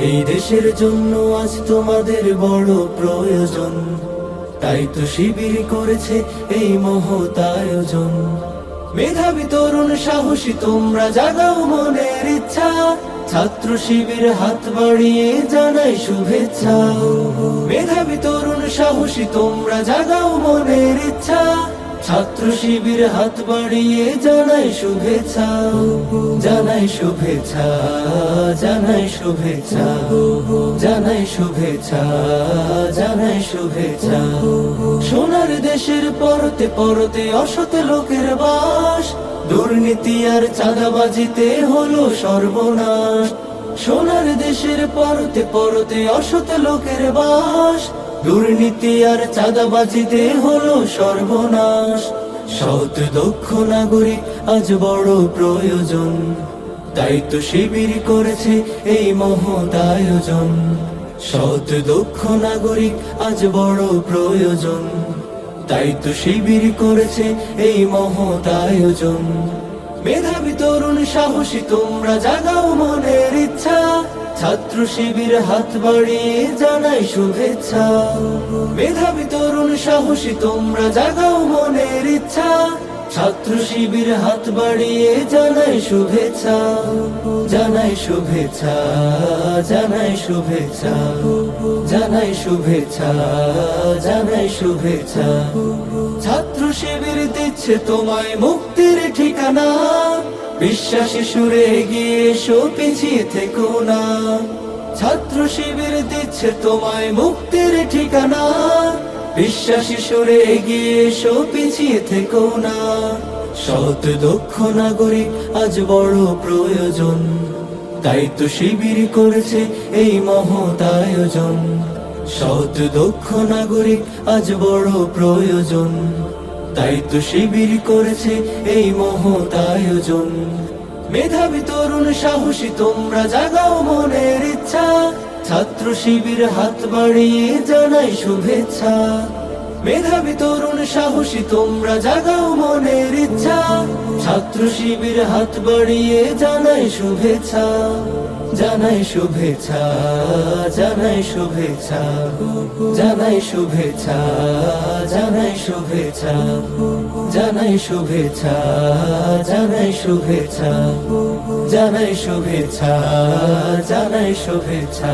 এই দেশের জন্য আজ তোমাদের বড় প্রয়োজন, তাই তো শিবির করেছে এই মহৎ আয়োজন। মেধাবী তরুণ সাহসী তোমরা জাগাও মনের ইচ্ছা, ছাত্র শিবির হাত বাড়িয়ে জানাই শুভেচ্ছা। মেধাবী তরুণ সাহসী তোমরা জাগাও মনের ইচ্ছা, ছাত্র শিবির হাত বাড়িয়ে জানাই শুভেচ্ছা। জানাই শুভেচ্ছা, জানাই শুভেচ্ছা, জানাই শুভেচ্ছা, জানাই শুভেচ্ছা। সোনার দেশের পরতে পরতে অসৎ লোকের বাস, দুর্নীতি আর চাঁদাবাজিতে হলো সর্বনাশ। সোনার দেশের পরতে পরতে অসৎ লোকের বাস, দুর্নীতি আর চাঁদাবাজিতে হলো সর্বনাশ। সৎ দক্ষ নাগরিক আজ বড় প্রয়োজন, তাই তো শিবির করেছে এই মহৎ আয়োজন। সৎ দক্ষ নাগরিক আজ বড় প্রয়োজন, তাই তো শিবির করেছে এই মহৎ আয়োজন। মেধাবী তরুণ সাহসী তোমরা জাগাও মনের ইচ্ছা, ছাত্র শিবির হাত বাড়িয়ে জানাই শুভেচ্ছা। মেধাবী তরুণ সাহসী তোমরা জাগাও মনের ইচ্ছা, ছাত্র শিবির হাত বাড়িয়ে জানাই শুভেচ্ছা। জানাই শুভেচ্ছা, জানাই শুভেচ্ছা, জানাই শুভেচ্ছা, জানাই শুভেচ্ছা। ছাত্র শিবির দিচ্ছে তোমায় মুক্তির ঠিকানা, বিশ্বাসী সুরে এগিয়ে এসো পিছিয়ে থেকো না। ছাত্র শিবির দিচ্ছে তোমায় মুক্তির ঠিকানা, বিশ্বাসী সুরে এগিয়ে এসো পিছিয়ে থেকো না। সৎ দক্ষ নাগরিক আজ বড় প্রয়োজন, তাই তো শিবির করেছে এই মহৎ আয়োজন। সৎ দক্ষ নাগরিক আজ বড় প্রয়োজন, তাই তো শিবির করেছে এই মহৎ আয়োজন। মেধাবী তরুণ সাহসী তোমরা জাগাও মনের ইচ্ছা, ছাত্র শিবির হাত বাড়িয়ে জানাই শুভেচ্ছা। মেধাবী তরুণ সাহসী তোমরা জাগাও মনের ইচ্ছা, ছাত্র শিবির হাত বাড়িয়ে জানাই শুভেচ্ছা। জানাই শুভেচ্ছা, জানাই শুভেচ্ছা, জানাই শুভেচ্ছা, জানাই শুভেচ্ছা, জানাই শুভেচ্ছা, জানাই শুভেচ্ছা, জানাই শুভেচ্ছা, জানাই শুভেচ্ছা।